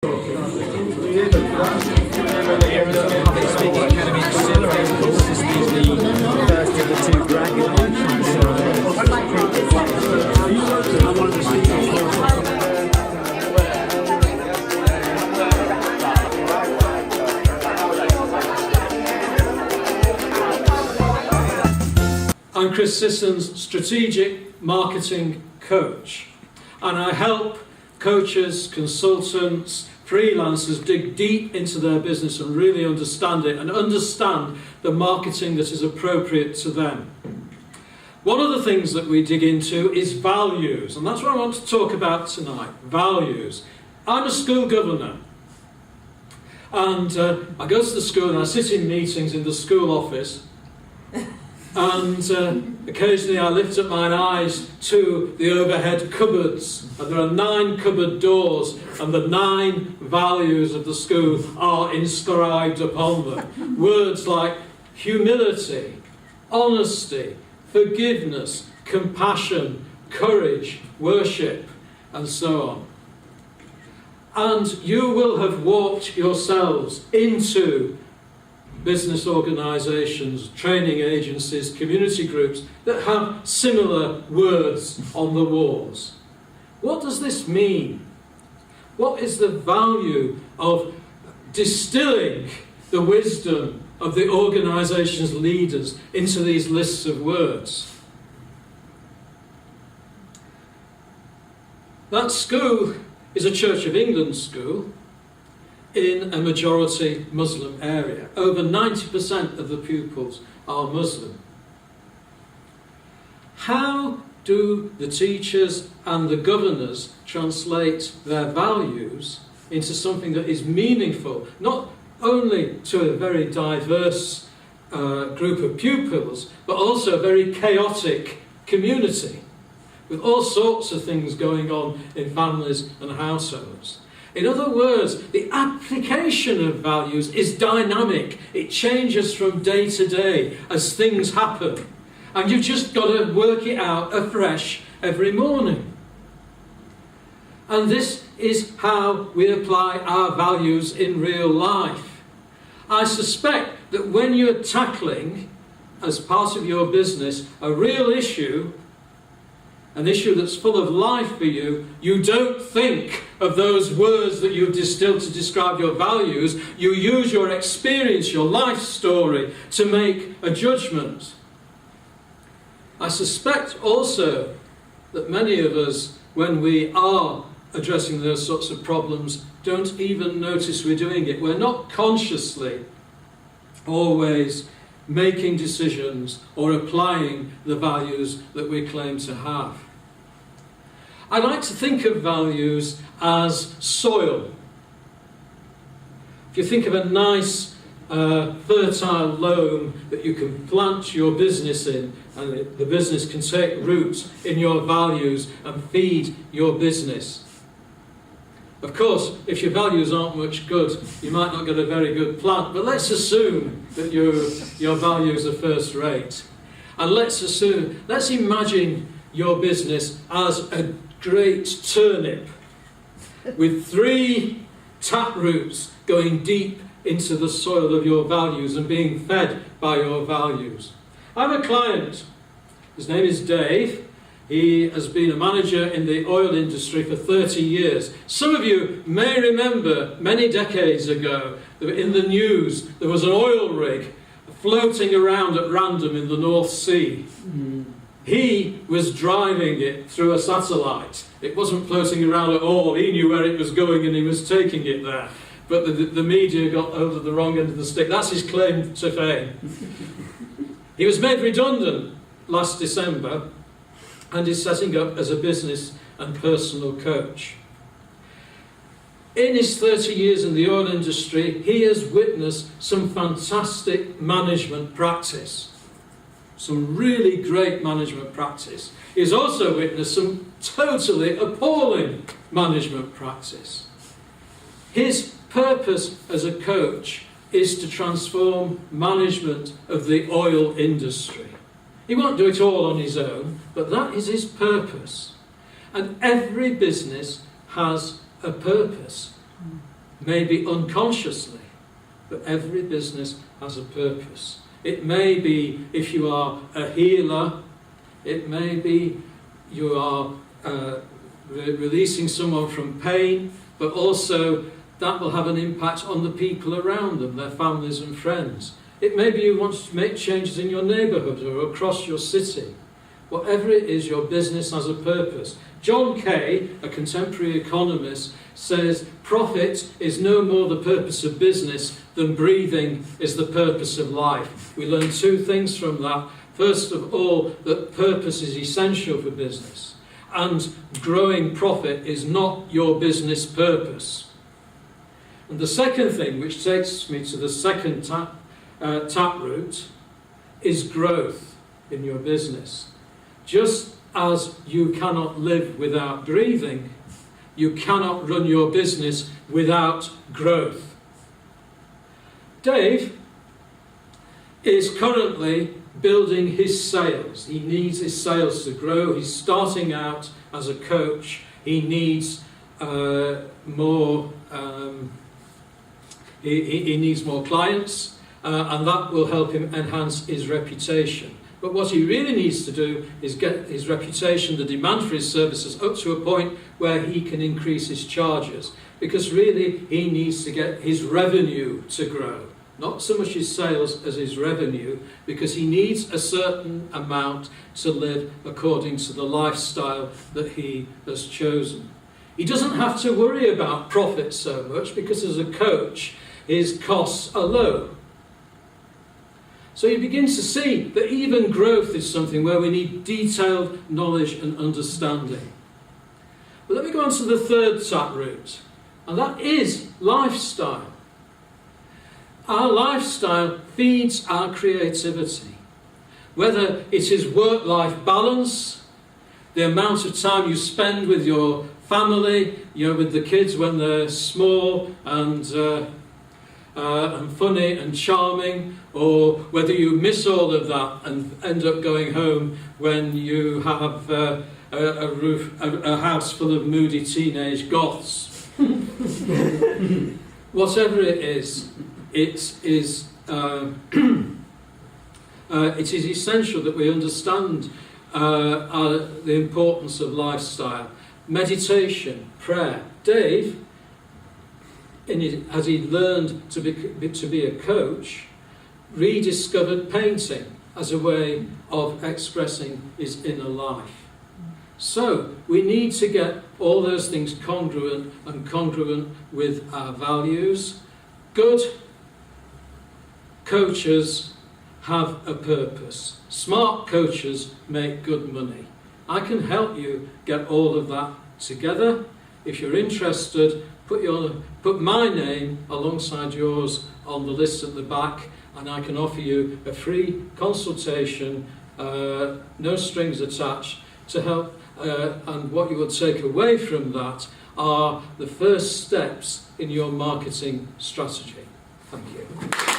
I'm Chris Sissions, Strategic Marketing Coach, and I help coaches, consultants, freelancers dig deep into their business and really understand it and understand the marketing that is appropriate to them. One of the things that we dig into is values, and that's what I want to talk about tonight, values. I'm a school governor, and I go to the school and I sit in meetings in the school office. And occasionally I lift up mine eyes to the overhead cupboards, and there are 9 cupboard doors, and the 9 values of the school are inscribed upon them. Words like humility, honesty, forgiveness, compassion, courage, worship, and so on. And you will have walked yourselves into business organisations, training agencies, community groups that have similar words on the walls. What does this mean? What is the value of distilling the wisdom of the organisation's leaders into these lists of words? That school is a Church of England school in a majority Muslim area. Over 90% of the pupils are Muslim. How do the teachers and the governors translate their values into something that is meaningful, not only to a very diverse group of pupils, but also a very chaotic community, with all sorts of things going on in families and households? In other words, the application of values is dynamic. It changes from day to day as things happen. And you've just got to work it out afresh every morning. And this is how we apply our values in real life. I suspect that when you're tackling, as part of your business, a real issue, an issue that's full of life for you, you don't think of those words that you've distilled to describe your values. You use your experience, your life story, to make a judgment. I suspect also that many of us, when we are addressing those sorts of problems, don't even notice we're doing it. We're not consciously always making decisions or applying the values that we claim to have. I like to think of values as soil. If you think of a nice fertile loam that you can plant your business in, and the business can take root in your values and feed your business. Of course, if your values aren't much good, you might not get a very good plant, but let's assume that your values are first rate. And let's imagine your business as a great turnip with 3 tap roots going deep into the soil of your values and being fed by your values. I have a client, his name is Dave. He has been a manager in the oil industry for 30 years. Some of you may remember many decades ago in the news there was an oil rig floating around at random in the North Sea. He was driving it through a satellite. It wasn't floating around at all. He knew where it was going and he was taking it there. But the media got over the wrong end of the stick. That's his claim to fame. He was made redundant last December and is setting up as a business and personal coach. In his 30 years in the oil industry, he has witnessed some fantastic management practice. Some really great management practice. He's also witnessed some totally appalling management practice. His purpose as a coach is to transform management of the oil industry. He won't do it all on his own, but that is his purpose. And every business has a purpose. maybe unconsciously, but every business has a purpose. It may be, if you are a healer, it may be you are releasing someone from pain, but also that will have an impact on the people around them, their families and friends. It may be you want to make changes in your neighbourhood or across your city. Whatever it is, your business has a purpose. John Kay, a contemporary economist, says profit is no more the purpose of business than breathing is the purpose of life. We learn two things from that. First of all, that purpose is essential for business, and growing profit is not your business purpose. And the second thing, which takes me to the second taproot, is growth in your business. Just as you cannot live without breathing, you cannot run your business without growth. Dave is currently building his sales. He needs his sales to grow. He's starting out as a coach. He needs more. He needs more clients, and that will help him enhance his reputation. But what he really needs to do is get his reputation, the demand for his services, up to a point where he can increase his charges. Because really, he needs to get his revenue to grow. Not so much his sales as his revenue, because he needs a certain amount to live according to the lifestyle that he has chosen. He doesn't have to worry about profit so much, because as a coach, his costs are low. So he begins to see that even growth is something where we need detailed knowledge and understanding. But let me go on to the third taproot, and that is lifestyle. Our lifestyle feeds our creativity. Whether it is work-life balance, the amount of time you spend with your family, with the kids when they're small and funny and charming, or whether you miss all of that and end up going home when you have a house full of moody teenage goths. Whatever it is essential that we understand the importance of lifestyle. Meditation, prayer. Dave, as he learned to be a coach, rediscovered painting as a way of expressing his inner life. So we need to get all those things congruent with our values. Good coaches have a purpose. Smart coaches make good money. I can help you get all of that together. If you're interested, put my name alongside yours on the list at the back, and I can offer you a free consultation, no strings attached, to help. And what you will take away from that are the first steps in your marketing strategy. Thank you.